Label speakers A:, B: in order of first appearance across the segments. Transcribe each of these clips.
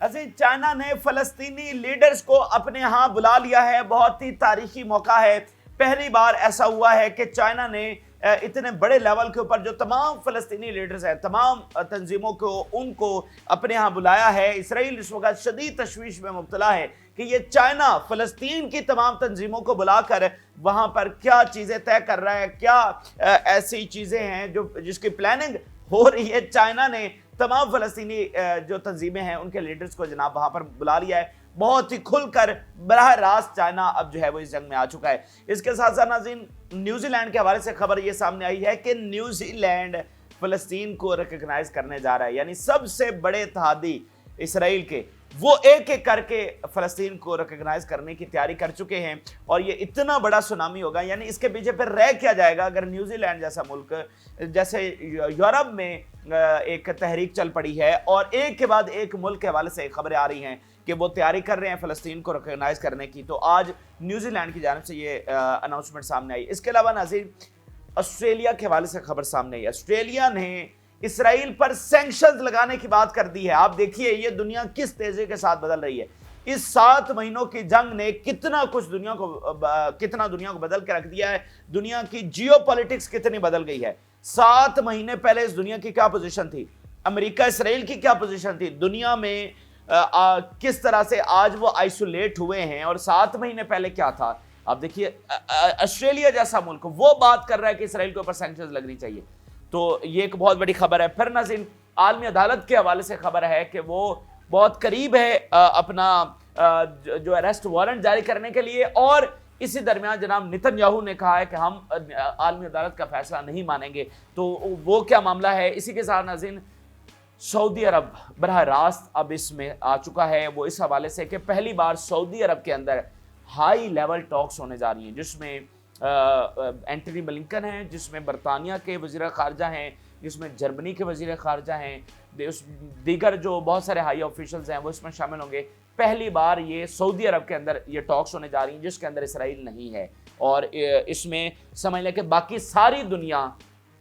A: China ने फलस्तीनी leaders को अपने यहाँ बुला लिया है। बहुत ही तारीखी मौका है। पहली बार ऐसा हुआ है कि चाइना ने इतने बड़े लेवल के ऊपर जो तमाम फलस्तीनी लीडर्स हैं, तमाम तंजीमों को उनको अपने यहाँ बुलाया है। इसराइल इस वक्त शदीद तशवीश में मुब्तला है कि ये चाइना फलस्तीन की तमाम तंजीमों को बुलाकर वहाँ पर क्या चीज़ें तय कर रहा है, क्या ऐसी चीज़ें हैं जो जिसकी प्लानिंग हो रही है। चाइना ने तमाम फलस्तीनी जो तंजीमें हैं उनके लीडर्स को जनाब वहाँ पर बुला लिया है। बहुत ही खुलकर बराह रास्त चाइना अब जो है वो इस जंग में आ चुका है। इसके साथ साथ नाज़रीन, न्यूजीलैंड के हवाले से खबर ये सामने आई है कि न्यूजीलैंड फलस्तीन को रिकॉग्नाइज करने जा रहा है। यानी सबसे बड़े इत्तेहादी इसराइल के वो एक एक करके फलस्तीन को रिकॉग्नाइज करने की तैयारी कर चुके हैं और ये इतना बड़ा सुनामी होगा। यानी इसके पीछे फिर रह क्या जाएगा अगर न्यूजीलैंड जैसा मुल्क, जैसे यूरोप में एक तहरीक चल पड़ी है और एक के बाद एक मुल्क के हवाले से खबरें आ रही हैं कि वो तैयारी कर रहे हैं फलस्तीन को रिकॉग्नाइज करने की। तो आज न्यूजीलैंड की जानिब से ये अनाउंसमेंट सामने आई। इसके अलावा नाज़रीन, ऑस्ट्रेलिया के हवाले से खबर सामने आई। ऑस्ट्रेलिया ने इसराइल पर सैंक्शंस लगाने की बात कर दी है। आप देखिए ये दुनिया किस तेजी के साथ बदल रही है। इस 7 महीनों की जंग ने कितना दुनिया को बदल के रख दिया है। दुनिया की जियोपॉलिटिक्स कितनी बदल गई है। 7 महीने पहले इस दुनिया की क्या पोजीशन थी, अमेरिका इसराइल की क्या पोजीशन थी, दुनिया में किस तरह से आज वो आइसोलेट हुए हैं और 7 महीने पहले क्या था। आप देखिए ऑस्ट्रेलिया जैसा मुल्क वो बात कर रहा है कि इसराइल के ऊपर सैंक्शंस लगनी चाहिए। तो ये एक बहुत बड़ी खबर है। फिर नाज़रीन, आलमी अदालत के हवाले से खबर है कि वो बहुत करीब है अपना जो अरेस्ट वारंट जारी करने के लिए। और इसी दरमियान जनाब नेतन्याहू ने कहा है कि हम आलमी अदालत का फैसला नहीं मानेंगे। तो वो क्या मामला है। इसी के साथ नाज़रीन, सऊदी अरब बराह रास्त अब इसमें आ चुका है। वो इस हवाले से कि पहली बार सऊदी अरब के अंदर हाई लेवल टॉक्स होने जा रही हैं, जिसमें एंटनी ब्लिंकन हैं, जिसमें बरतानिया के वज़ीर ख़ारजा हैं, जिसमें जर्मनी के वज़ीर ख़ारजा हैं, दीगर जो बहुत सारे हाई ऑफिशल्स हैं वो इसमें शामिल होंगे। पहली बार ये सऊदी अरब के अंदर ये टॉक्स होने जा रही हैं जिसके अंदर इसराइल नहीं है। और इसमें समझ लें कि बाकी सारी दुनिया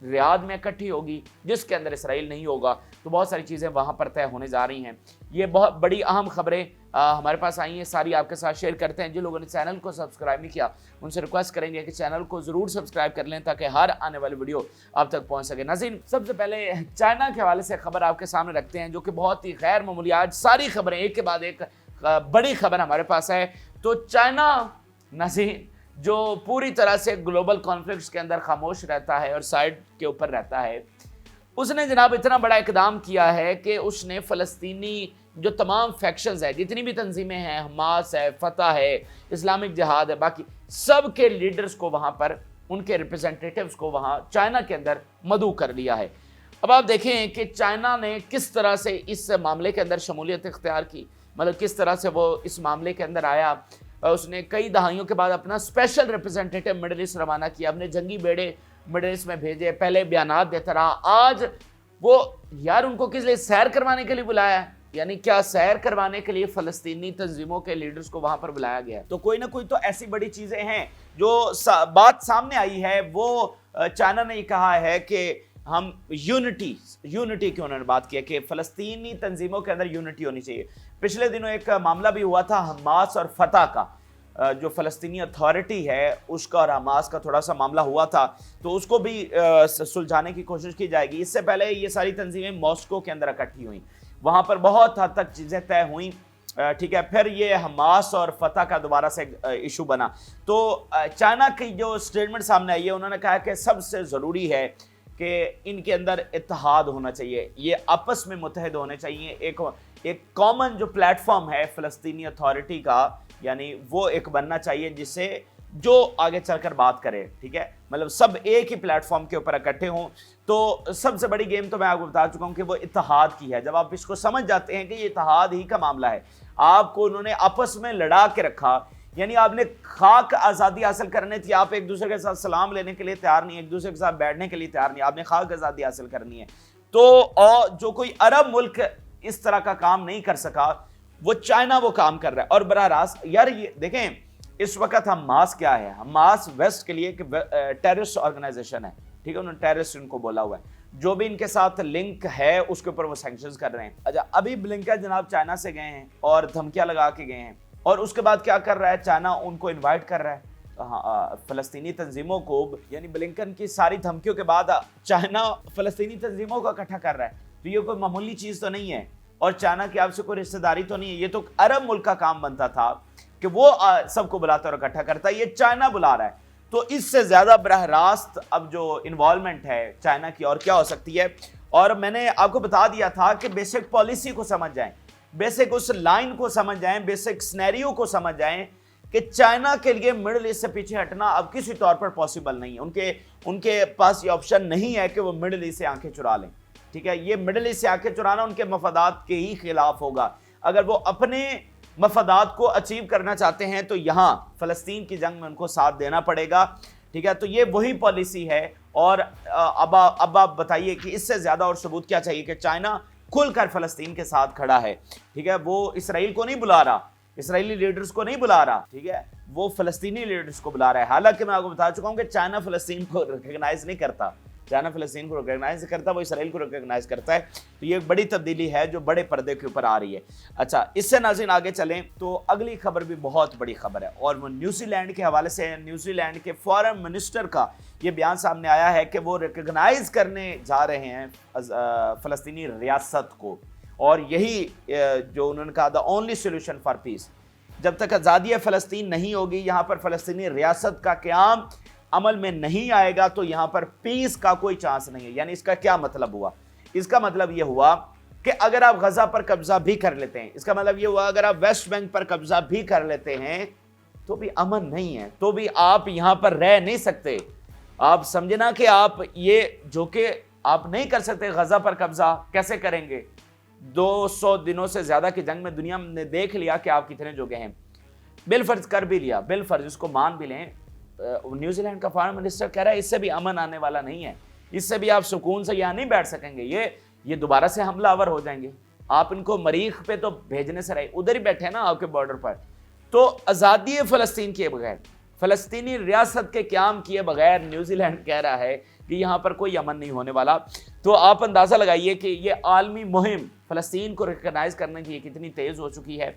A: रियाद में इकट्ठी होगी जिसके अंदर इसराइल नहीं होगा। तो बहुत सारी चीज़ें वहाँ पर तय होने जा रही हैं। ये बहुत बड़ी अहम खबरें हमारे पास आई हैं, सारी आपके साथ शेयर करते हैं। जिन लोगों ने चैनल को सब्सक्राइब नहीं किया उनसे रिक्वेस्ट करेंगे कि चैनल को ज़रूर सब्सक्राइब कर लें ताकि हर आने वाली वीडियो आप तक पहुँच सके। नाज़रीन, सबसे पहले चाइना के हवाले से खबर आपके सामने रखते हैं जो कि बहुत ही गैर मामूली। आज सारी खबरें एक के बाद एक बड़ी खबर हमारे पास है। तो चाइना नाज़रीन जो पूरी तरह से ग्लोबल कॉन्फ्लिक्ट्स के अंदर खामोश रहता है और साइड के ऊपर रहता है, उसने जनाब इतना बड़ा इकदाम किया है कि उसने फ़लस्तीनी जो तमाम फैक्शंस है, जितनी भी तंजीमें हैं, हमास है, फतह है, इस्लामिक जिहाद है, बाकी सब के लीडर्स को वहाँ पर, उनके रिप्रेजेंटेटिव्स को वहाँ चाइना के अंदर मदऊ कर लिया है। अब आप देखें कि चाइना ने किस तरह से इस मामले के अंदर शमूलियत इख्तियार की, मतलब किस तरह से वो इस मामले के अंदर आया। उसने कई दहाइयों के बाद अपना स्पेशल रिप्रेजेंटेटिव मिडिल ईस्ट रवाना किया, अपने जंगी बेड़े मिडिल ईस्ट में भेजे, पहले बयानात देता रहा। आज वो यार उनको किस लिए सैर करवाने के लिए बुलाया है, यानी क्या सैर करवाने के लिए फ़लस्तीनी तंजीमों के लीडर्स को वहाँ पर बुलाया गया है। तो कोई ना कोई तो ऐसी बड़ी चीज़ें हैं जो बात सामने आई है। वो चाइना ने कहा है कि हम यूनिटी की उन्होंने बात किया कि फ़लस्तीनी तंजीमों के अंदर यूनिटी होनी चाहिए। पिछले दिनों एक मामला भी हुआ था हमास और फतह का, जो फ़लस्तीनी अथॉरिटी है उसका और हमास का थोड़ा सा मामला हुआ था, तो उसको भी सुलझाने की कोशिश की जाएगी। इससे पहले ये सारी तंजीमें मॉस्को के अंदर इकट्ठी हुई, वहाँ पर बहुत हद तक चीज़ें तय हुई, ठीक है। फिर ये हमास और फतह का दोबारा से इशू बना। तो चाइना की जो स्टेटमेंट सामने आई है, उन्होंने कहा कि सबसे ज़रूरी है कि इनके अंदर इत्तेहाद होना चाहिए, ये आपस में मुत्तहिद होने चाहिए। एक कॉमन जो प्लेटफॉर्म है फ़लस्तीनी अथॉरिटी का, यानी वो एक बनना चाहिए जिससे जो आगे चलकर बात करे, ठीक है, मतलब सब एक ही प्लेटफॉर्म के ऊपर इकट्ठे हों। तो सबसे बड़ी गेम तो मैं आपको बता चुका हूँ कि वो इत्तेहाद की है। जब आप इसको समझ जाते हैं कि ये इत्तेहाद ही का मामला है, आपको उन्होंने आपस में लड़ा के रखा, यानी आपने खाक आज़ादी हासिल करनी थी, आप एक दूसरे के साथ सलाम लेने के लिए तैयार नहीं, एक दूसरे के साथ बैठने के लिए तैयार नहीं, आपने खाक आज़ादी हासिल करनी है। तो और जो कोई अरब मुल्क इस तरह का काम नहीं कर सका, वो चाइना वो काम कर रहा है। और बराह रास्त यार ये देखें, इस वक्त हमास क्या है, हमास वेस्ट के लिए एक टेररिस्ट ऑर्गेनाइजेशन है, ठीक है, उन्होंने टेररिस्ट इनको बोला हुआ है। जो भी इनके साथ लिंक है उसके ऊपर वो सैंक्शंस कर रहे हैं। अच्छा, अभी ब्लिंकन जनाब चाइना से गए हैं और धमकियां लगा के गए हैं, और उसके बाद क्या कर रहा है, चाइना उनको इनवाइट कर रहा है फलस्तीनी तंजीमों को, यानी ब्लिंकन की सारी धमकियों के बाद चाइना फलस्तीनी तंजीमों को इकट्ठा कर रहा है। तो ये कोई मामूली चीज तो नहीं है, और चाइना की आपसे कोई रिश्तेदारी तो नहीं है। ये तो अरब मुल्क का काम बनता था कि वो सबको बुलाता और इकट्ठा करता है, ये चाइना बुला रहा है। तो इससे ज्यादा बरह रास्त अब जो इन्वॉल्वमेंट है चाइना की और क्या हो सकती है। और मैंने आपको बता दिया था कि बेसिक पॉलिसी को समझ जाएं, बेसिक उस लाइन को समझ जाएं, बेसिक सिनेरियो को समझ जाएं कि चाइना के लिए मिडिल ईस्ट से पीछे हटना अब किसी तौर पर पॉसिबल नहीं है। उनके पास ये ऑप्शन नहीं है कि वो मिडिल ईस्ट से आंखें चुरा लें, ठीक है। ये मिडिल ईस्ट से आंखें चुराना उनके मफादात के ही खिलाफ होगा। अगर वो अपने मफादात को अचीव करना चाहते हैं तो यहाँ फलस्तीन की जंग में उनको साथ देना पड़ेगा, ठीक है। तो ये वही पॉलिसी है। और अब आप बताइए कि इससे ज्यादा और सबूत क्या चाहिए कि चाइना खुलकर फलस्तीन के साथ खड़ा है, ठीक है। वो इसराइल को नहीं बुला रहा, इसराइली लीडर्स को नहीं बुला रहा, ठीक है, वो फलस्तीनी लीडर्स को बुला रहा है। हालांकि मैं आपको बता चुका हूं कि चाइना फलस्तीन को रिकॉग्नाइज नहीं करता, चाइना फलस्तीन को रिकॉग्नाइज करता, वो इसराइल को रिकॉग्नाइज करता है। तो ये एक बड़ी तब्दीली है जो बड़े पर्दे के ऊपर आ रही है। अच्छा, इससे नाज़रीन आगे चलें तो अगली खबर भी बहुत बड़ी खबर है, और वो न्यूजीलैंड के हवाले से है। न्यूजीलैंड के फॉरेन मिनिस्टर का ये बयान सामने आया है कि वो रिकॉग्नाइज करने जा रहे हैं फलस्तीनी रियासत को, और यही जो उन्होंने कहा the only solution for piece. जब तक आज़ादी फ़लस्तीन नहीं होगी, यहाँ पर फ़लस्तीनी रियासत का क़याम अमल में नहीं आएगा, तो यहाँ पर पीस का कोई चांस नहीं है। यानी इसका क्या मतलब हुआ? इसका मतलब ये हुआ कि अगर आप गजा पर कब्जा भी कर लेते हैं, इसका मतलब ये हुआ अगर आप वेस्ट बैंक पर कब्जा भी कर लेते हैं तो भी अमन नहीं है, तो भी आप यहाँ पर रह नहीं सकते। आप समझना कि आप ये जो कि आप नहीं कर सकते गजा पर कब्जा कैसे करेंगे? 200 दिनों से ज्यादा की जंग में दुनिया ने देख लिया कि आप कितने जोगे हैं। बिलफर्ज कर भी लिया, बिलफर्ज इसको मान भी लें, न्यूजीलैंड का फॉरेन मिनिस्टर कह रहा है इससे भी अमन आने वाला नहीं है, इससे भी आप सुकून से यहाँ नहीं बैठ सकेंगे, ये दोबारा से हमलावर हो जाएंगे। आप इनको मरीख पे तो भेजने से रहे, उधर ही बैठे ना आपके बॉर्डर पर। तो आज़ादी फ़लस्तीन किए बगैर, फ़लस्तीनी रियासत के क़याम किए बगैर न्यूजीलैंड कह रहा है कि यहाँ पर कोई अमन नहीं होने वाला। तो आप अंदाज़ा लगाइए कि ये आलमी मुहिम फ़लस्तीन को रिकॉग्नाइज़ करने की कितनी तेज़ हो चुकी है।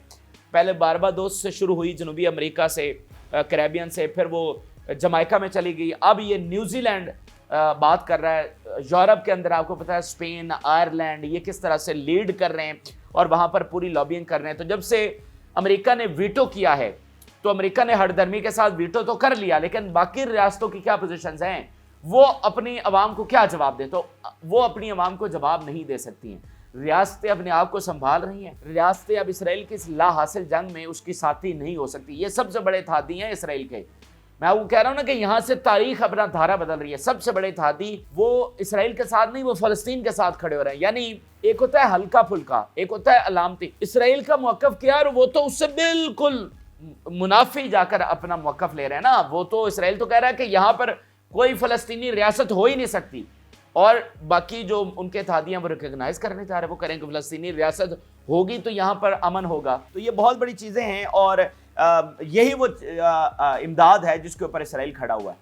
A: पहले बारबाडोस से शुरू हुई, जनूबी अमेरिका से, कैरेबियन से, फिर वो जमाइका में चली गई, अब ये न्यूजीलैंड बात कर रहा है। यूरोप के अंदर आपको पता है स्पेन, आयरलैंड ये किस तरह से लीड कर रहे हैं और वहाँ पर पूरी लॉबिंग कर रहे हैं। तो जब से अमेरिका ने वीटो किया है, तो अमेरिका ने हरदर्मी के साथ वीटो तो कर लिया, लेकिन बाकी रियासतों की क्या पोजीशंस हैं, वो अपनी आवाम को क्या जवाब दे? तो वो अपनी आवाम को जवाब नहीं दे सकती हैं। रियासतें अपने आप को संभाल रही हैं, रियासतें अब इसराइल की इस ला हासिल जंग में उसकी साथी नहीं हो सकती। ये सबसे बड़े थादी हैं इसराइल के। मैं वो कह रहा हूं ना कि यहाँ से तारीख अपना धारा बदल रही है। सबसे बड़े थादी वो इसराइल के साथ नहीं, वो फलस्तीन के साथ खड़े हो रहे हैं। यानी एक होता है हल्का फुल्का, एक होता है अलामती। इसराइल का मौकफ क्या है, वो तो उससे बिल्कुल मुनाफी जाकर अपना मौकफ ले रहे हैं ना। वो तो इसराइल तो कह रहा है कि यहाँ पर कोई फलस्तीनी रियासत हो ही नहीं सकती, और बाकी जो उनके थादियां वो रिकॉग्नाइज करने जा रहे हैं, वो करें कि फलस्तीनी रियासत होगी तो यहाँ पर अमन होगा। तो ये बहुत बड़ी चीज़ें हैं, और यही वो इमदाद है जिसके ऊपर इसराइल खड़ा हुआ है।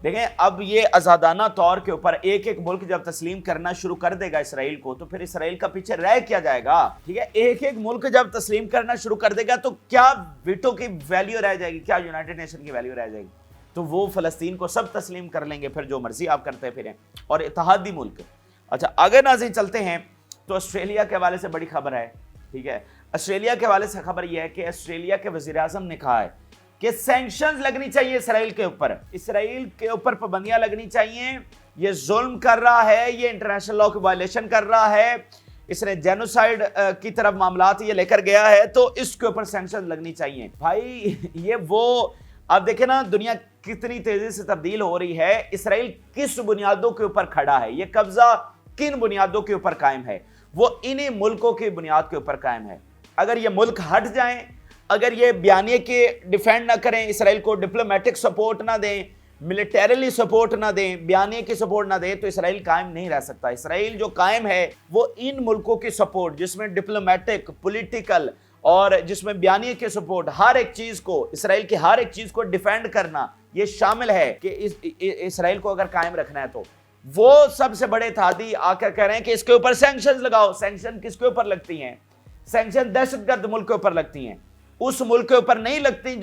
A: देखें, अब ये आज़ादाना तौर के ऊपर एक एक मुल्क जब तस्लीम करना शुरू कर देगा इसराइल को, तो फिर इसराइल का पीछे रह क्या जाएगा? ठीक है, एक एक मुल्क जब तस्लीम करना शुरू कर देगा तो क्या वीटो की वैल्यू रह जाएगी, क्या यूनाइटेड नेशन की वैल्यू रह जाएगी? तो वो फलस्तीन को सब तस्लीम कर लेंगे, फिर जो मर्जी आप करते फिरें, और इत्तेहादी मुल्क। अच्छा, आगे नाज़रीन चलते हैं तो ऑस्ट्रेलिया के हवाले से बड़ी खबर है। ठीक है, ऑस्ट्रेलिया के हवाले से खबर यह है कि ऑस्ट्रेलिया के वज़ीर-ए-आज़म ने कहा है कि सैंक्शंस लगनी चाहिए इसराइल के ऊपर, इसराइल के ऊपर पाबंदियां लगनी चाहिए। ये जुल्म कर रहा है, ये इंटरनेशनल लॉ की वायलेशन कर रहा है, इसने जेनोसाइड की तरफ मामलात ये लेकर गया है, तो इसके ऊपर सैंक्शंस लगनी चाहिए। भाई ये वो, आप देखें ना दुनिया कितनी तेजी से तब्दील हो रही है। इसराइल किस बुनियादों के ऊपर खड़ा है, ये कब्जा किन बुनियादों के ऊपर कायम है, वो इन्हीं मुल्कों की बुनियाद के ऊपर कायम है। अगर ये मुल्क हट जाएं, अगर ये बयानिए के डिफेंड ना करें, इसराइल को डिप्लोमेटिक सपोर्ट ना दें, मिलिटरीली सपोर्ट ना दें, बयानिए की सपोर्ट ना दें, तो इसराइल कायम नहीं रह सकता। इसराइल जो कायम है वो इन मुल्कों की सपोर्ट, जिसमें डिप्लोमेटिक, पॉलिटिकल और जिसमें बयानिए के सपोर्ट, हर एक चीज को, इसराइल की हर एक चीज को डिफेंड करना, ये शामिल है कि इसराइल को अगर कायम रखना है तो وہ سب سے بڑے اتحادی آ کر کہہ رہے ہیں کہ اس کے اوپر سینکشنز لگاؤ. سینکشن کس کے اوپر لگتی ہیں؟ سینکشن دہشت گرد ملک کے اوپر لگتی ہیں. اس ملک کے اوپر نہیں لگتی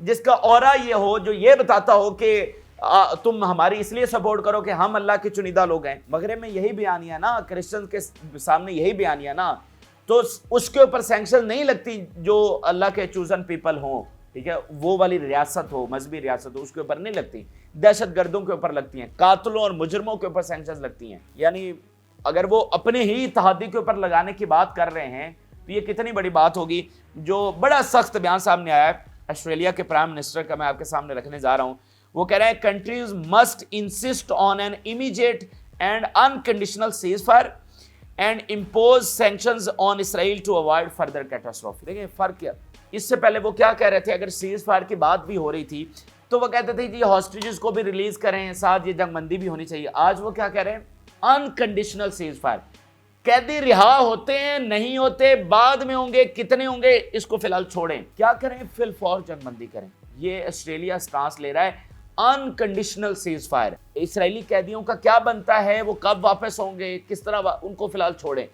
A: جس کا اورا یہ ہو، جو یہ بتاتا ہو کہ تم ہماری اس لیے سپورٹ کرو کہ ہم اللہ کے چنیدہ لوگ ہیں. مغرب میں یہی بیانیہ نا، کرسچن کے سامنے یہی بیانیہ نا، تو اس کے اوپر سینکشن نہیں لگتی جو اللہ کے چوزن پیپل ہوں. ٹھیک ہے، وہ والی ریاست ہو، مذہبی ریاست ہو، اس کے اوپر نہیں لگتی. دہشت گردوں کے اوپر لگتی ہیں، قاتلوں اور مجرموں کے اوپر سینکشنز لگتی ہیں. یعنی اگر وہ اپنے ہی اتحادی کے اوپر لگانے کی بات کر رہے ہیں تو یہ کتنی بڑی بات ہوگی. جو بڑا سخت بیان سامنے آیا ہے آسٹریلیا کے پرائم منسٹر کا، میں آپ کے سامنے رکھنے جا رہا ہوں. وہ کہہ رہے ہیں countries must insist on an immediate and unconditional ceasefire and impose sanctions on Israel to avoid further catastrophe. دیکھیں فرق کیا، اس سے پہلے وہ کیا کہہ رہے تھے، اگر سیز فائر کی بات بھی ہو رہی تھی تو وہ کہتے تھے جی ہاسٹیجز کو بھی ریلیز کریں، ساتھ یہ جنگ بندی بھی ہونی چاہیے. آج وہ کیا کہہ رہے ہیں، انکنڈیشنل سیز فائر. قیدی رہا ہوتے ہیں نہیں ہوتے، بعد میں ہوں گے، کتنے ہوں گے، اس کو فی الحال چھوڑیں. کیا کریں، فی الفور جنگ بندی کریں. یہ آسٹریلیا سٹانس لے رہا ہے انکنڈیشنل سیز فائر. اسرائیلی قیدیوں کا کیا بنتا ہے، وہ کب واپس ہوں گے، کس طرح، ان کو فی الحال چھوڑیں.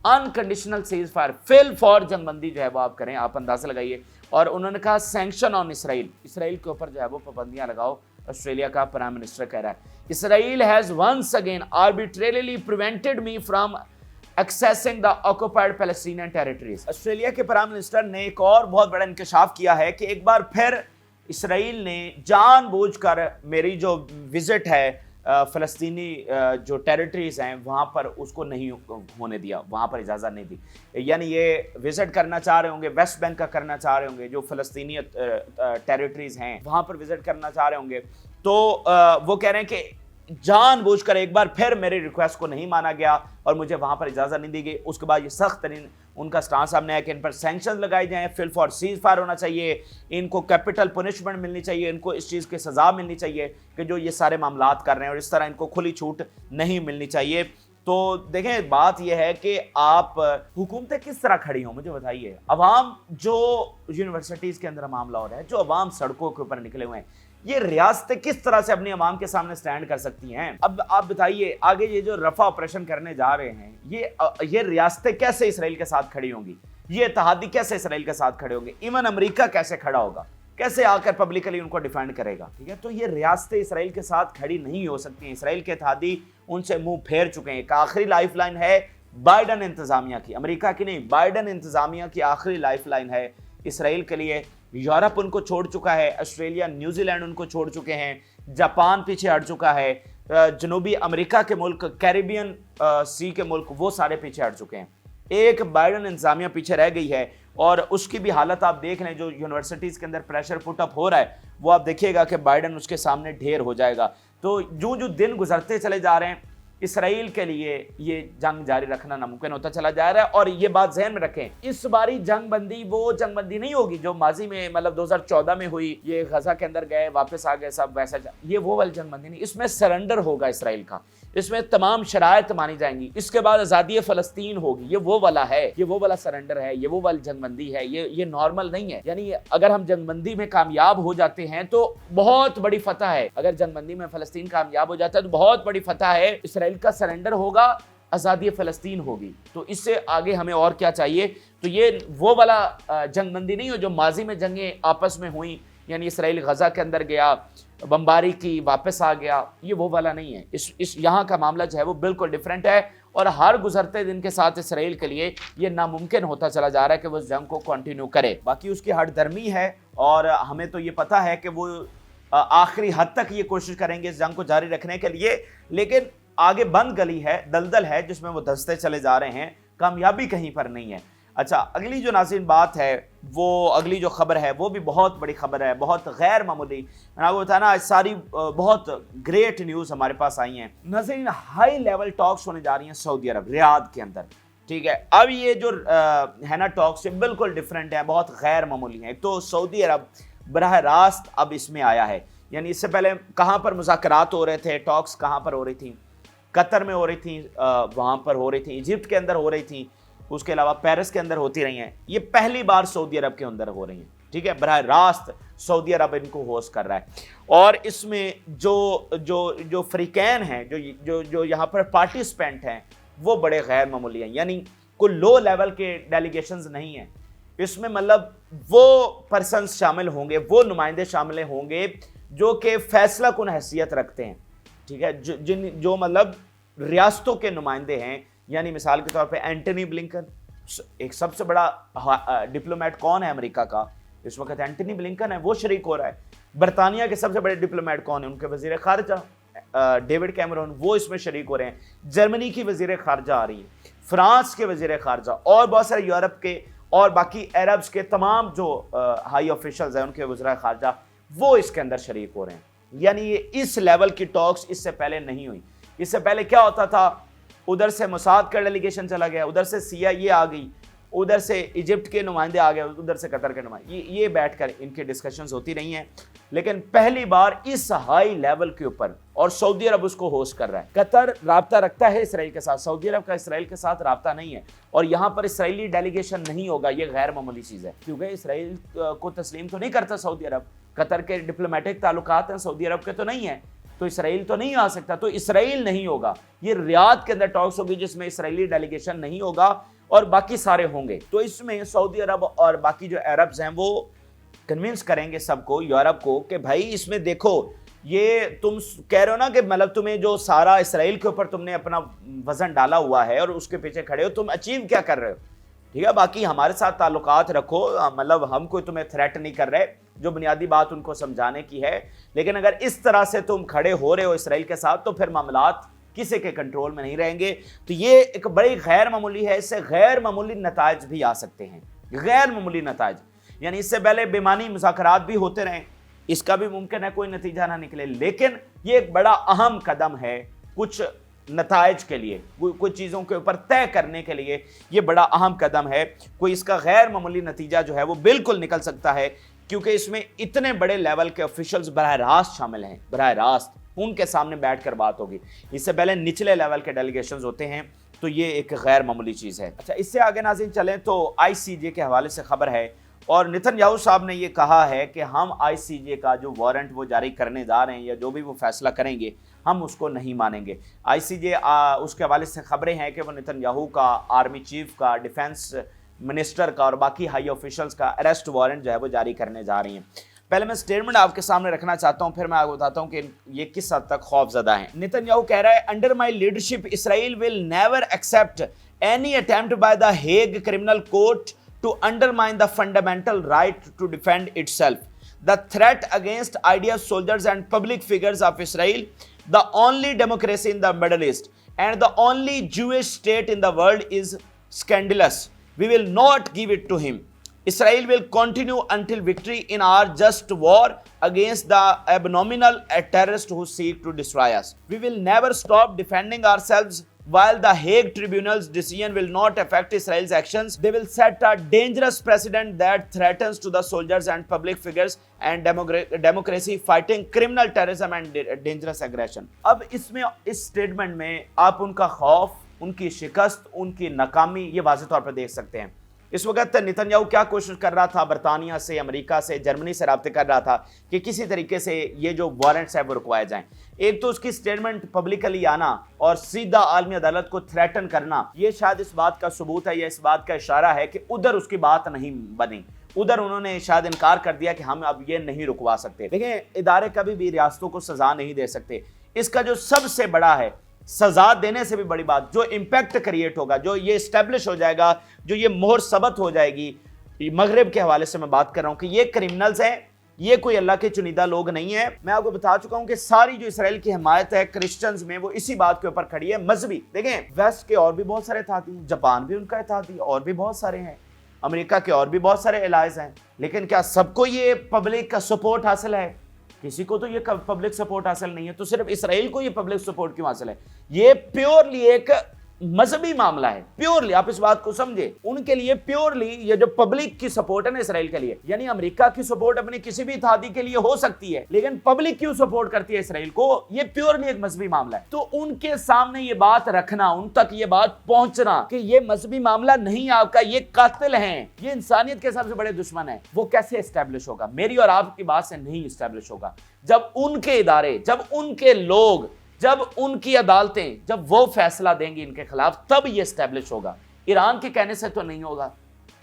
A: انکنڈیشنل سیز فائر، فی الفور جنگ بندی جو ہے وہ آپ کریں. آپ اندازہ لگائیے. اور انہوں نے کہا سینکشن آن اسرائیل، اسرائیل کے اوپر جو ہے وہ پابندیاں لگاؤ. آسٹریلیا کا پرائم منسٹر کہہ رہا ہے Israel has once again arbitrarily prevented me from accessing the occupied Palestinian territories. Australia کے پرائم منسٹر نے ایک اور بہت بڑا انکشاف کیا ہے کہ ایک بار پھر اسرائیل نے جان بوجھ کر میری جو وزٹ ہے فلسطینی جو ٹیریٹریز ہیں وہاں پر اس کو نہیں ہونے دیا، وہاں پر اجازت نہیں دی. یعنی یہ وزٹ کرنا چاہ رہے ہوں گے، ویسٹ بینک کا کرنا چاہ رہے ہوں گے، جو فلسطینی ٹیریٹریز ہیں وہاں پر وزٹ کرنا چاہ رہے ہوں گے. تو وہ کہہ رہے ہیں کہ جان بوجھ کر ایک بار پھر میری ریکویسٹ کو نہیں مانا گیا اور مجھے وہاں پر اجازت نہیں دی گئی. اس کے بعد یہ سخت ترین ان کا سٹانس سامنے ہے کہ ان پر سینکشن لگائے جائیں، فل فار سیز فائر ہونا چاہیے، ان کو کیپٹل پنشمنٹ ملنی چاہیے، ان کو اس چیز کی سزا ملنی چاہیے کہ جو یہ سارے معاملات کر رہے ہیں، اور اس طرح ان کو کھلی چھوٹ نہیں ملنی چاہیے. تو دیکھیں بات یہ ہے کہ آپ حکومتیں کس طرح کھڑی ہوں، مجھے بتائیے. عوام جو یونیورسٹیز کے اندر معاملہ ہو رہا ہے، جو عوام سڑکوں کے اوپر نکلے ہوئے ہیں، یہ ریاستیں کس طرح سے اپنی عوام کے سامنے سٹینڈ کر سکتی ہیں؟ اب آپ بتائیے آگے یہ جو رفع آپریشن کرنے جا رہے ہیں، یہ ریاستیں کیسے اسرائیل کے ساتھ کھڑی ہوں گی؟ یہ اتحادی کیسے اسرائیل کے ساتھ کھڑے ہوں گے؟ ایون امریکہ کیسے کھڑا ہوگا؟ کیسے آ کر پبلکلی ان کو ڈیفینڈ کرے گا؟ ٹھیک ہے، تو یہ ریاستیں اسرائیل کے ساتھ کھڑی نہیں ہو سکتی ہیں. اسرائیل کے اتحادی ان سے منہ پھیر چکے ہیں. ایک آخری لائف لائن ہے بائیڈن انتظامیہ کی، امریکہ کی نہیں، بائیڈن انتظامیہ کی آخری لائف لائن ہے اسرائیل کے لیے. یورپ ان کو چھوڑ چکا ہے، آسٹریلیا، نیوزی لینڈ ان کو چھوڑ چکے ہیں، جاپان پیچھے ہٹ چکا ہے، جنوبی امریکہ کے ملک، کیریبین سی کے ملک، وہ سارے پیچھے ہٹ چکے ہیں. ایک بائیڈن انتظامیہ پیچھے رہ گئی ہے، اور اس کی بھی حالت آپ دیکھ لیں. جو یونیورسٹیز کے اندر پریشر پٹ اپ ہو رہا ہے وہ آپ دیکھیے گا کہ بائیڈن اس کے سامنے ڈھیر ہو جائے گا. تو جو دن گزرتے چلے جا رہے ہیں اسرائیل کے لیے یہ جنگ جاری رکھنا ناممکن ہوتا چلا جا رہا ہے. اور یہ بات ذہن میں رکھیں، اس باری جنگ بندی وہ جنگ بندی نہیں ہوگی جو ماضی میں مطلب 2014 میں ہوئی، یہ غزہ کے اندر گئے واپس آ گئے سب ویسا. یہ وہ والی جنگ بندی نہیں، اس میں سرنڈر ہوگا اسرائیل کا، اس میں تمام شرائط مانی جائیں گی، اس کے بعد آزادی فلسطین ہوگی. یہ وہ والا ہے، یہ وہ والا سرنڈر ہے، یہ وہ والی جنگ بندی ہے. یہ نارمل نہیں ہے. یعنی اگر ہم جنگ بندی میں کامیاب ہو جاتے ہیں تو بہت بڑی فتح ہے. اگر جنگ بندی میں فلسطین کامیاب ہو جاتا ہے تو بہت بڑی فتح ہے. اسرائیل کا سرنڈر ہوگا، آزادی فلسطین ہوگی. تو اس سے آگے ہمیں اور کیا چاہیے؟ تو یہ وہ والا جنگ بندی نہیں ہو جو ماضی میں جنگیں آپس میں ہوئیں، یعنی اسرائیل غزہ کے اندر گیا، بمباری کی، واپس آ گیا. یہ وہ والا نہیں ہے. اس یہاں کا معاملہ جو ہے وہ بالکل ڈیفرنٹ ہے، اور ہر گزرتے دن کے ساتھ اسرائیل کے لیے یہ ناممکن ہوتا چلا جا رہا ہے کہ وہ اس جنگ کو کنٹینیو کرے. باقی اس کی ہٹ درمی ہے، اور ہمیں تو یہ پتہ ہے کہ وہ آخری حد تک یہ کوشش کریں گے اس جنگ کو جاری رکھنے کے لیے. لیکن آگے بند گلی ہے، دلدل ہے جس میں وہ دھستے چلے جا رہے ہیں، کامیابی کہیں پر نہیں ہے. اچھا، اگلی جو ناظرین بات ہے، وہ اگلی جو خبر ہے وہ بھی بہت بڑی خبر ہے، بہت غیر معمولی. میں آپ کو بتایا نا، ساری بہت گریٹ نیوز ہمارے پاس آئی ہیں. ناظرین، ہائی لیول ٹاکس ہونے جا رہی ہیں سعودی عرب، ریاض کے اندر. ٹھیک ہے، اب یہ جو ہے نا ٹاکس سے بالکل ڈیفرنٹ ہیں، بہت غیر معمولی ہیں. تو سعودی عرب براہ راست اب اس میں آیا ہے. یعنی اس سے پہلے کہاں پر مذاکرات ہو رہے تھے، ٹاکس کہاں پر ہو رہی تھیں؟ قطر میں ہو رہی تھیں، وہاں پر ہو رہی تھیں، ایجپٹ کے اندر ہو رہی تھیں، اس کے علاوہ پیرس کے اندر ہوتی رہی ہیں. یہ پہلی بار سعودی عرب کے اندر ہو رہی ہیں. ٹھیک ہے, براہ راست سعودی عرب ان کو ہوسٹ کر رہا ہے. اور اس میں جو فریقین ہیں, جو یہاں پر پارٹیسپینٹ ہیں, وہ بڑے غیر معمولی ہیں, یعنی کوئی لو لیول کے ڈیلیگیشنز نہیں ہیں اس میں. مطلب وہ پرسنز شامل ہوں گے, وہ نمائندے شامل ہوں گے جو کہ فیصلہ کن حیثیت رکھتے ہیں, ٹھیک ہے, جو مطلب ریاستوں کے نمائندے ہیں. یعنی مثال کے طور پہ اینٹنی بلنکن, ایک سب سے بڑا ڈپلومیٹ کون ہے امریکہ کا اس وقت, اینٹنی بلنکن ہے, وہ شریک ہو رہا ہے. برطانیہ کے سب سے بڑے ڈپلومیٹ کون ہیں, ان کے وزیر خارجہ ڈیوڈ کیمرون, وہ اس میں شریک ہو رہے ہیں. جرمنی کی وزیر خارجہ آ رہی ہے, فرانس کے وزیر خارجہ, اور بہت سارے یورپ کے اور باقی عربز کے تمام جو ہائی آفیشلز ہیں ان کے وزراء خارجہ, وہ اس کے اندر شریک ہو رہے ہیں. یعنی یہ اس لیول کی ٹاکس اس سے پہلے نہیں ہوئی. اس سے پہلے کیا ہوتا تھا, ادھر سے موساد کا ڈیلیگیشن چلا گیا, ادھر سے CIA آ گئی, ادھر سے ایجپٹ کے نمائندے آ گئے, ادھر سے قطر کے نمائندے, یہ بیٹھ کر ان کے ڈسکشنز ہوتی رہی ہیں. لیکن پہلی بار اس ہائی لیول کے اوپر, اور سعودی عرب اس کو ہوسٹ کر رہا ہے. قطر رابطہ رکھتا ہے اسرائیل کے ساتھ, سعودی عرب کا اسرائیل کے ساتھ رابطہ نہیں ہے, اور یہاں پر اسرائیلی ڈیلیگیشن نہیں ہوگا. یہ غیر معمولی چیز ہے, کیونکہ اسرائیل کو تسلیم تو نہیں کرتا سعودی عرب. قطر کے ڈپلومیٹک تعلقات ہیں, سعودی عرب کے تو نہیں ہیں, تو اسرائیل تو نہیں آ سکتا, تو اسرائیل نہیں ہوگا. یہ ریاض کے اندر ٹاکس ہوگی جس میں اسرائیلی ڈیلیگیشن نہیں ہوگا اور باقی سارے ہوں گے. تو اس میں سعودی عرب اور باقی جو عربز ہیں وہ کنونس کریں گے سب کو, یورپ کو, کہ بھائی اس میں دیکھو, یہ تم کہہ رہے ہو نا کہ مطلب تمہیں جو سارا اسرائیل کے اوپر تم نے اپنا وزن ڈالا ہوا ہے اور اس کے پیچھے کھڑے ہو, تم اچیو کیا کر رہے ہو, ٹھیک ہے, باقی ہمارے ساتھ تعلقات رکھو, مطلب ہم کوئی تمہیں تھریٹ نہیں کر رہے, جو بنیادی بات ان کو سمجھانے کی ہے. لیکن اگر اس طرح سے تم کھڑے ہو رہے ہو اسرائیل کے ساتھ, تو پھر معاملات کسی کے کنٹرول میں نہیں رہیں گے. تو یہ ایک بڑی غیر معمولی ہے, اس سے غیر معمولی نتائج بھی آ سکتے ہیں, غیر معمولی نتائج. یعنی اس سے پہلے بیمانی مذاکرات بھی ہوتے رہیں, اس کا بھی ممکن ہے کوئی نتیجہ نہ نکلے, لیکن یہ ایک بڑا اہم قدم ہے کچھ نتائج کے لیے, کوئی چیزوں کے اوپر طے کرنے کے لیے. یہ بڑا اہم قدم ہے, کوئی اس کا غیر معمولی نتیجہ جو ہے وہ بالکل نکل سکتا ہے, کیونکہ اس میں اتنے بڑے لیول کے آفیشلز براہ راست شامل ہیں, براہ راست ان کے سامنے بیٹھ کر بات ہوگی. اس سے پہلے نچلے لیول کے ڈیلیگیشنز ہوتے ہیں, تو یہ ایک غیر معمولی چیز ہے. اچھا, اس سے آگے ناظرین چلیں تو ICJ کے حوالے سے خبر ہے, اور نتن یاہو صاحب نے یہ کہا ہے کہ ہم ICJ کا جو وارنٹ وہ جاری کرنے جا رہے ہیں, یا جو بھی وہ فیصلہ کریں گے, ہم اس کو نہیں مانیں گے. ICJ اس کے حوالے سے خبریں ہیں کہ وہ نتن یاہو کا, آرمی چیف کا, ڈیفنس منسٹر کا اور باقی ہائی آفیشلز کا اریسٹ وارنٹ جو ہے وہ جاری کرنے جا رہی ہیں. پہلے میں سٹیٹمنٹ آپ کے سامنے رکھنا چاہتا ہوں, پھر میں آپ کو بتاتا ہوں کہ یہ کس حد تک خوف زدہ ہیں. نتن یاہو کہہ رہا ہے, under my leadership Israel will never accept any attempt by the Hague criminal court to undermine the fundamental right to defend itself. The threat against IDF soldiers and public figures of Israel, the only democracy in the Middle East and the only Jewish state in the world, is scandalous. We will not give it to him. Israel will continue until victory in our just war against the abominable terrorists who seek to destroy us. We will never stop defending ourselves. While the Hague Tribunal's decision will not affect Israel's actions, they will set a dangerous precedent that threatens to the soldiers and public figures and democracy fighting criminal terrorism and dangerous aggression. اب اس میں, اس statement میں آپ ان کا خوف, ان کی شکست, ان کی ناکامی یہ واضح طور پر دیکھ سکتے ہیں. اس وقت نتن یاہو کیا کوشش کر رہا تھا, برطانیہ سے, امریکہ سے, جرمنی سے رابطے کر رہا تھا کہ کسی طریقے سے یہ جو وارنٹس ہیں وہ رکوائے جائیں. ایک تو اس کی سٹیٹمنٹ پبلکلی آنا اور سیدھا عالمی عدالت کو تھریٹن کرنا, یہ شاید اس بات کا ثبوت ہے, یا اس بات کا اشارہ ہے کہ ادھر اس کی بات نہیں بنی, ادھر انہوں نے شاید انکار کر دیا کہ ہم اب یہ نہیں رکوا سکتے. دیکھیں, ادارے کبھی بھی ریاستوں کو سزا نہیں دے سکتے. اس کا جو سب سے بڑا ہے, سزا دینے سے بھی بڑی بات, جو امپیکٹ کریٹ ہوگا, جو یہ اسٹیبلش ہو جائے گا, جو یہ مہر ثبت ہو جائے گی. مغرب کے حوالے سے میں بات کر رہا ہوں کہ یہ کرمنلز ہیں, یہ کوئی اللہ کے چنیدہ لوگ نہیں ہیں. میں آپ کو بتا چکا ہوں کہ ساری جو اسرائیل کی حمایت ہے کرسچنز میں, وہ اسی بات کے اوپر کھڑی ہے, مذہبی. دیکھیں, ویسٹ کے اور بھی بہت سارے اتحادی ہیں, جاپان بھی ان کا اتحادی, اور بھی بہت سارے ہیں, امریکہ کے اور بھی بہت سارے الائز ہیں. لیکن کیا سب کو یہ پبلک کا سپورٹ حاصل ہے؟ کسی کو تو یہ پبلک سپورٹ حاصل نہیں ہے. تو صرف اسرائیل کو یہ پبلک سپورٹ کیوں حاصل ہے؟ یہ پیورلی ایک मजहबी मामला है प्योरली, आप इस बात को समझे, उनके लिए प्योरली ये जो पब्लिक की सपोर्ट है ना इसराइल के लिए, यानी अमेरिका की सपोर्ट अपनी किसी भी इत्तेहादी के लिए हो सकती है, लेकिन पब्लिक क्यों सपोर्ट करती है इसराइल को, ये प्योरली एक मजहबी मामला है। तो उनके सामने ये बात रखना, उन तक ये बात पहुंचना कि ये मजहबी मामला नहीं आपका, ये कातिल हैं, ये इंसानियत के सबसे बड़े दुश्मन है, वो कैसे एस्टेब्लिश होगा? मेरी और आपकी बात से नहीं एस्टेब्लिश होगा। जब उनके इदारे, जब उनके लोग, जब उनकी अदालतें, जब वो फैसला देंगी इनके खिलाफ, तब ये एस्टेब्लिश होगा। ईरान के कहने से तो नहीं होगा,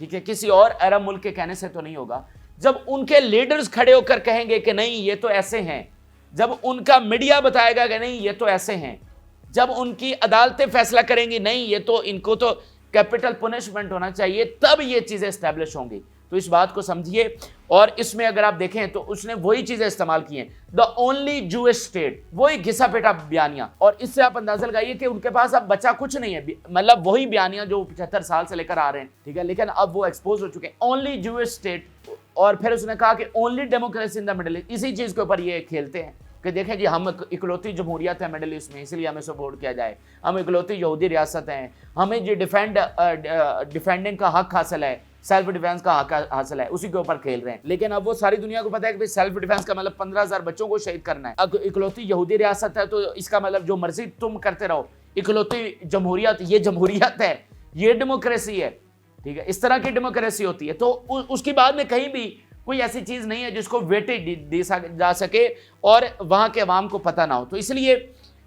A: ठीक है, किसी और अरब मुल्क के कहने से तो नहीं होगा। जब उनके लीडर्स खड़े होकर कहेंगे कि नहीं ये तो ऐसे हैं, जब उनका मीडिया बताएगा कि नहीं ये तो ऐसे हैं, जब उनकी अदालतें फैसला करेंगी नहीं ये तो, इनको तो कैपिटल पनिशमेंट होना चाहिए, तब ये चीजें एस्टेब्लिश होंगी। तो इस बात को समझिए। और इसमें अगर आप देखें तो उसने वही चीजें इस्तेमाल की हैं, द ओनली जूइश स्टेट, वही घिसा पेटा बयानिया, और इससे आप अंदाजा लगाइए कि उनके पास अब बचा कुछ नहीं है, मतलब वही बयानिया जो 75 साल से लेकर आ रहे हैं, ठीक है, लेकिन अब वो एक्सपोज हो चुके हैं, ओनली जूइश स्टेट। और फिर उसने कहा कि only democracy in the middle east, इसी चीज के ऊपर ये खेलते हैं कि देखें जी हम इकलौती जमहूरियत है मिडिल ईस्ट में, इसलिए हमें सपोर्ट किया जाए, हम इकलौती यहूदी रियासत हैं, हमें जो डिफेंडिंग का हक हासिल है, सेल्फ डिफेंस का हक हासिल है, उसी के ऊपर खेल रहे हैं। लेकिन अब वो सारी दुनिया को पता है कि सेल्फ डिफेंस का मतलब 15,000 बच्चों को शहीद करना है। अब इकलौती यहूदी रियासत है तो इसका मतलब जो मर्जी तुम करते रहो, इकलौती जमहूरियत, ये जमहूरियत है, ये डेमोक्रेसी है, ठीक है, इस तरह की डेमोक्रेसी होती है। तो उसके बाद में कहीं भी कोई ऐसी चीज नहीं है जिसको वेटेज दी जा सके और वहां के अवाम को पता ना हो। तो इसलिए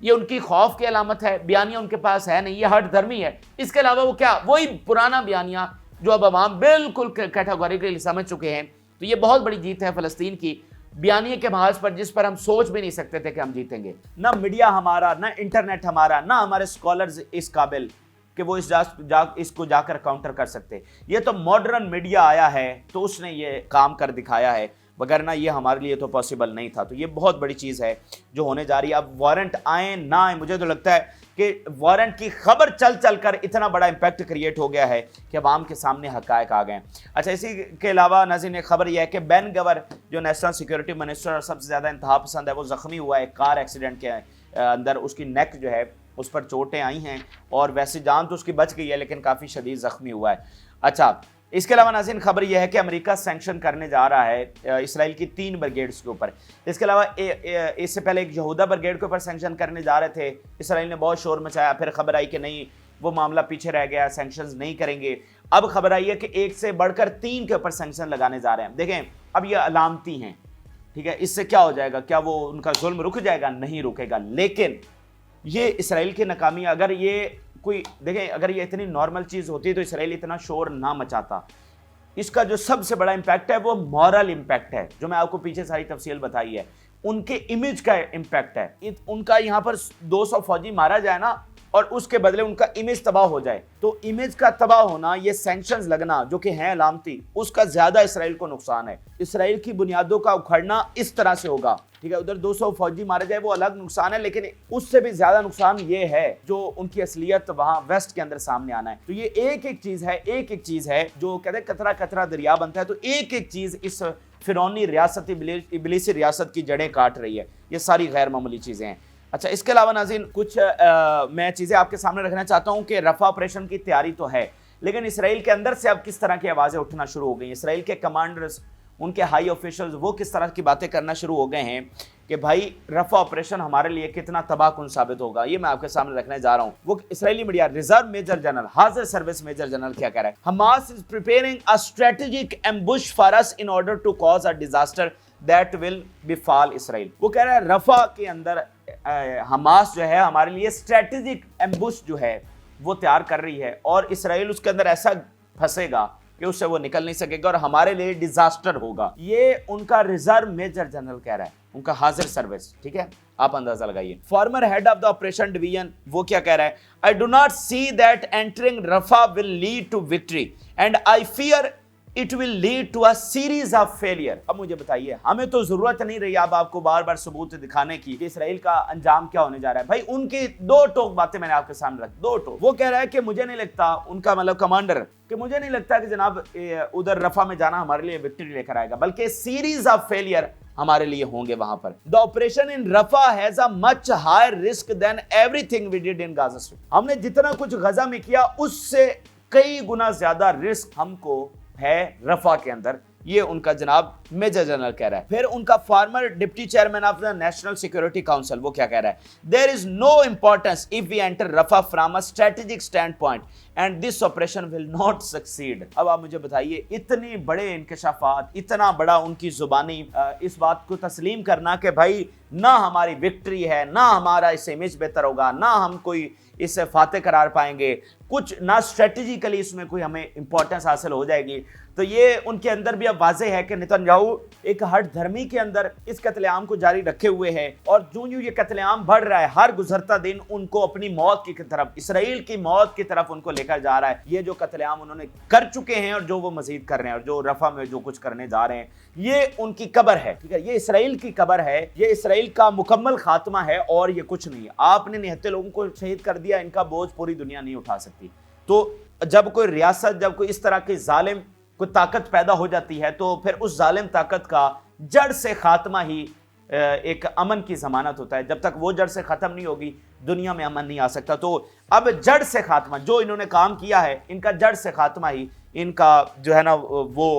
A: ये उनकी खौफ की अलामत है, बयानिया उनके पास है नहीं, ये हट धर्मी है। इसके अलावा वो क्या, वही पुराना बयानिया जो अब अवाम बिल्कुल कैटेगोरिकली समझ चुके हैं। तो ये बहुत बड़ी जीत है फ़लस्तीन की बयानिया के महाज पर, जिस पर हम सोच भी नहीं सकते थे कि हम जीतेंगे। ना मीडिया हमारा, ना इंटरनेट हमारा, ना हमारे स्कॉलर्स इस काबिल कि वो इसको जाकर काउंटर कर सकते। ये तो मॉडर्न मीडिया आया है तो उसने ये काम कर दिखाया है, वगरना ये हमारे लिए तो पॉसिबल नहीं था। तो ये बहुत बड़ी चीज़ है जो होने जा रही है। अब वारंट आए ना आए, मुझे तो लगता है कि वारंट की खबर चल चल कर इतना बड़ा इम्पैक्ट क्रिएट हो गया है कि अवाम के सामने हक़ाइक़ आ गए। अच्छा, इसी के अलावा नाज़रीन एक खबर यह है कि बेन गवर जो नेशनल सिक्योरिटी मिनिस्टर और सबसे ज़्यादा इंतहा पसंद है, वो ज़ख्मी हुआ है कार एक्सीडेंट के अंदर। उसकी नेक जो है उस पर चोटें आई हैं और वैसे जान तो उसकी बच गई है लेकिन काफ़ी शदीद ज़ख्मी हुआ है। अच्छा, इसके अलावा नाज़रीन खबर यह है कि अमेरिका सैंक्शन करने जा रहा है इसराइल की 3 ब्रिगेड्स के ऊपर। इसके अलावा इससे पहले एक यहूदा ब्रिगेड के ऊपर सैंक्शन करने जा रहे थे, इसराइल ने बहुत शोर मचाया, फिर खबर आई कि नहीं वो मामला पीछे रह गया, सैंक्शंस नहीं करेंगे। अब खबर आई है कि 1 से बढ़कर 3 के ऊपर सैंक्शन लगाने जा रहे हैं। देखें, अब ये अलामती हैं, ठीक है, इससे क्या हो जाएगा, क्या वो उनका जुल्म रुक जाएगा? नहीं रुकेगा। लेकिन ये इसराइल की नाकामी, अगर ये कोई देखें, अगर ये इतनी नॉर्मल चीज़ होती तो इसराइल इतना शोर ना मचाता। इसका जो सबसे बड़ा इम्पैक्ट है वो मॉरल इम्पैक्ट है, जो मैं आपको पीछे सारी तफसील बताई है। उनके इमेज का इम्पैक्ट है। उनका यहाँ पर 200 फौजी मारा जाए ना और उसके बदले उनका इमेज तबाह हो जाए, तो इमेज का तबाह होना, ये सैंक्शंस लगना जो कि हैं अलामती, उसका ज्यादा इसराइल को नुकसान है। इसराइल की बुनियादों का उखड़ना इस तरह से होगा, ठीक है, उधर 200 फौजी मारे जाए वो अलग नुकसान है, लेकिन उससे भी ज्यादा नुकसान ये है जो उनकी असलियत वहां वेस्ट के अंदर सामने आना है। तो ये एक एक चीज है जो कहते हैं कतरा कतरा दरिया बनता है। तो एक एक चीज इस फिरौनी रियासत, इबलीसी रियासत की जड़ें काट रही है। ये सारी गैर मामूली चीजें हैं। अच्छा, इसके अलावा नाज़रीन कुछ मैं चीज़ें आपके सामने रखना चाहता हूं कि रफ़ा ऑपरेशन की तैयारी तो है, लेकिन इसराइल के अंदर से अब किस तरह की आवाज़ें उठना शुरू हो गई। इसराइल के कमांडर्स, उनके हाई ऑफिशियल्स, वो किस तरह की बातें करना शुरू हो गए हैं कि भाई रफ़ा ऑपरेशन हमारे लिए कितना तबाहकुन साबित होगा। ये मैं आपके सामने रखने जा रहा हूँ। वो Israeli media, reserve major general, हाजिर सर्विस मेजर जनरल क्या कह रहा है? Hamas is preparing a strategic ambush for us in order to cause a disaster that will befall Israel. वो कह रहा है रफ़ा के अंदर हमास जो है हमारे लिए स्ट्रेटेजिक एम्बुश जो है वो तैयार कर रही है और इसराइल उसके अंदर ऐसा फंसेगा कि उससे वो निकल नहीं सकेगा और हमारे लिए डिजास्टर होगा। ये उनका रिजर्व मेजर जनरल कह रहा है, उनका हाजिर सर्विस, ठीक है, आप अंदाजा लगाइए। Former head of the operation division वो क्या कह रहा है? I do not see that entering Rafah will lead to victory and I fear it will lead to a series of failure. अब मुझे बताइए, हमें तो जरूरत नहीं रही अब आपको बार बार सबूत दिखाने की कि इसराइल का अंजाम क्या होने जा रहा है। भाई उनकी 2 टोक बातें मैंने आपके सामने रख, 2 टोक। वो कह रहा है कि मुझे नहीं लगता, उनका मतलब कमांडर, कि मुझे नहीं लगता कि जनाब उधर रफा में जाना हमारे लिए विक्ट्री लेकर आएगा, बल्कि सीरीज ऑफ फेलियर हमारे लिए होंगे वहां पर। The operation in Rafah has a much higher risk than everything we did in Gaza strip. हमने जितना कुछ गजा में किया उससे कई गुना ज्यादा रिस्क हमको है रफा के अंदर, ये उनका जनाब मेजर जनरल कह रहा है। फिर उनका former deputy chairman of the national security council वो क्या कह रहा है, there is no importance if we enter Rafah from a strategic standpoint and this operation will not succeed. अब आप मुझे बताइए, इतने बड़े इंकशाफात, इतना बड़ा उनकी जुबानी इस बात को तस्लीम करना कि भाई ना हमारी विक्ट्री है, ना हमारा इस इमेज बेहतर होगा, ना हम कोई इससे फाते करार पाएंगे, कुछ ना स्ट्रेटेजिकली इसमें कोई हमें इंपॉर्टेंस हासिल हो जाएगी। तो ये उनके अंदर भी अब वाज़ेह है कि नेतन्याहू एक हट धर्मी के अंदर इस कत्लेआम को जारी रखे हुए है, और जो ये कत्लेआम बढ़ रहा है हर गुजरता दिन उनको अपनी मौत की तरफ, इसराइल की मौत की तरफ उनको लेकर जा रहा है। ये जो कत्लेआम उन्होंने कर चुके हैं और जो वो मजीद कर रहे हैं और जो रफा में जो कुछ करने जा रहे हैं, ये उनकी कब्र है, ठीक है, ये इसराइल की कब्र है, ये इसराइल का मुकम्मल खात्मा है और ये कुछ नहीं है। आपने निहत्ते लोगों को शहीद कर दिया, इनका बोझ पूरी दुनिया नहीं उठा सकती। तो जब कोई रियासत, जब कोई इस तरह की जालिम कोई ताकत पैदा हो जाती है तो फिर उस जालिम ताकत का जड़ से खात्मा ही एक अमन की जमानत होता है। जब तक वो जड़ से खत्म नहीं होगी दुनिया में अमन नहीं आ सकता। तो अब जड़ से खात्मा, जो इन्होंने काम किया है इनका जड़ से खात्मा ही इनका जो है ना वो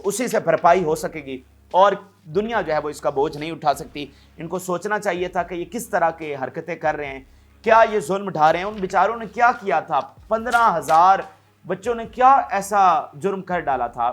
A: उसी से भरपाई हो सकेगी और दुनिया जो है वो इसका बोझ नहीं उठा सकती। इनको सोचना चाहिए था कि ये किस तरह के हरकतें कर रहे हैं, क्या ये जुल्म ढा रहे हैं। उन बेचारों ने क्या किया था, 15,000 बच्चों ने क्या ऐसा जुर्म कर डाला था।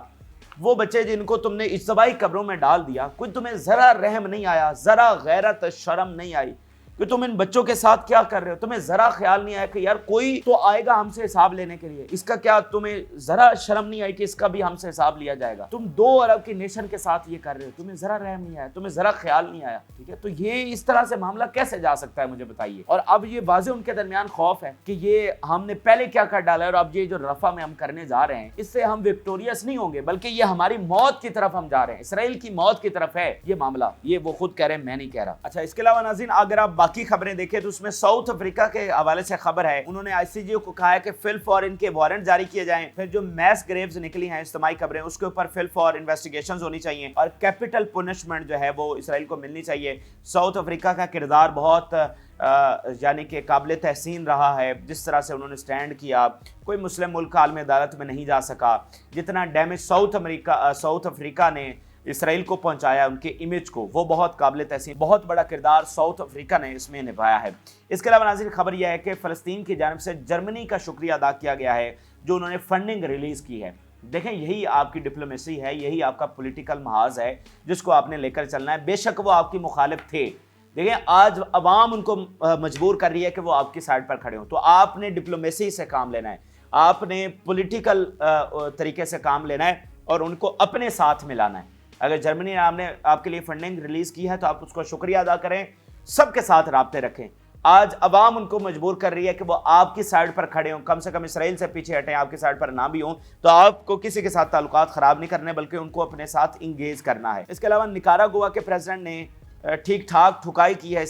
A: वो बच्चे जिनको तुमने इज्तमाई कब्रों में डाल दिया, कोई तुम्हें जरा रहम नहीं आया, जरा गैरत शर्म नहीं आई कि तुम इन बच्चों के साथ क्या कर रहे हो। तुम्हें जरा ख्याल नहीं आया कि यार कोई तो आएगा हमसे हिसाब लेने के लिए, इसका क्या तुम्हें जरा शर्म नहीं आई कि इसका भी हमसे हिसाब लिया जाएगा। तुम 2 अरब की नेशन के साथ ये कर रहे हो, तुम्हें जरा रहम नहीं आया, तुम्हें जरा ख्याल नहीं आया, ठीक है। तो ये इस तरह से मामला कैसे जा सकता है, मुझे बताइए। और अब ये वाज़े उनके दरमियान खौफ है कि ये हमने पहले क्या कर डाला है और अब ये जो रफा में हम करने जा रहे हैं इससे हम विक्टोरियस नहीं होंगे, बल्कि ये हमारी मौत की तरफ हम जा रहे हैं, इसराइल की मौत की तरफ है ये मामला। ये वो खुद कह रहे हैं, मैं नहीं कह रहा। अच्छा, इसके अलावा नाज़रीन अगर आप बाकी खबरें देखें तो उसमें साउथ अफ्रीका के हवाले से खबर है, उन्होंने आईसीजे को कहा है कि फिल फॉर इनके वारंट जारी किए जाएं। फिर जो मैस ग्रेव्स निकली हैं इज्तिमाई खबरें, उसके ऊपर फिल फॉर इन्वेस्टिगेशंस होनी चाहिए और कैपिटल पनिशमेंट जो है वो इसराइल को मिलनी चाहिए। साउथ अफ्रीका का किरदार बहुत यानी कि काबिल तहसीन रहा है, जिस तरह से उन्होंने स्टैंड किया। कोई मुस्लिम मुल्क आलमी अदालत में नहीं जा सका, जितना डैमेज साउथ अफ्रीका ने इसराइल को पहुंचाया उनके इमेज को, वो बहुत काबिल तहसीन, बहुत बड़ा किरदार साउथ अफ्रीका ने इसमें निभाया है। इसके अलावा नाज़रीन खबर यह है कि फ़लस्तीन की जानिब से जर्मनी का शुक्रिया अदा किया गया है जो उन्होंने फंडिंग रिलीज़ की है। देखें, यही आपकी डिप्लोमेसी है, यही आपका पॉलिटिकल महाज है जिसको आपने लेकर चलना है। बेशक वो आपकी मुखालिफ थे, देखें आज अवाम उनको मजबूर कर रही है कि वो आपकी साइड पर खड़े हों, तो आपने डिप्लोमेसी से काम लेना है, आपने पॉलिटिकल तरीके से काम लेना है और उनको अपने साथ मिलाना है। अगर जर्मनी ने आपके लिए फंडिंग रिलीज की है तो आप उसको शुक्रिया अदा करें, सबके साथ राब्ते रखें। आज अवाम उनको मजबूर कर रही है कि वो आपकी साइड पर खड़े हों, कम से कम इसराइल से पीछे हटें, आपकी साइड पर ना भी हों। तो आपको किसी के साथ ताल्लुकात खराब नहीं करने बल्कि उनको अपने साथ इंगेज करना है। इसके अलावा निकारागुआ के प्रेसिडेंट ने ठीक ठाक ठुकाई की है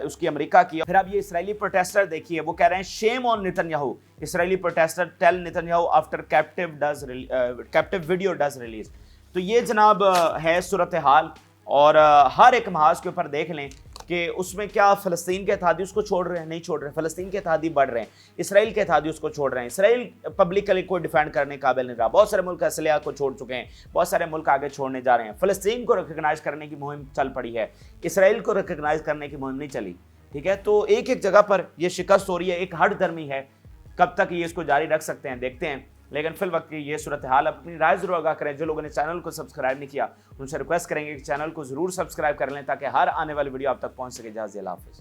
A: उसकी अमेरिका की। फिर अब ये इसराइली प्रोटेस्टर देखिए, वो कह रहे हैं shame on Netanyahu. Israeli protester tell Netanyahu after captive video does release. तो ये जनाब है सूरत हाल, और हर एक महाज के ऊपर देख लें कि उसमें क्या फ़लस्तीन के इत्तेहादी उसको छोड़ रहे हैं, नहीं छोड़ रहे, फ़लस्तीन के इत्तेहादी बढ़ रहे हैं, इसराइल के इत्तेहादी उसको छोड़ रहे हैं। इसराइल पब्लिकली कोई डिफेंड करने काबिल नहीं रहा, बहुत सारे मुल्क असलिया को छोड़ चुके हैं, बहुत सारे मुल्क आगे छोड़ने जा रहे हैं। फ़लस्तीन को रिकग्नाइज करने की मुहिम चल पड़ी है, इसराइल को रिकग्नाइज करने की मुहिम नहीं चली, ठीक है। तो एक एक जगह पर यह शिकस्त हो रही है, एक हट धर्मी है। कब तक ये इसको जारी रख सकते हैं देखते हैं, लेकिन फिल वक्त की ये सूरत हाल। अपनी राय जरूर आगाह करें। जो लोगों ने चैनल को सब्सक्राइब नहीं किया उनसे रिक्वेस्ट करेंगे कि चैनल को जरूर सब्सक्राइब कर लें ताकि हर आने वाली वीडियो आप तक पहुंच सके। इजाज़त, अल्लाह हाफ़िज़।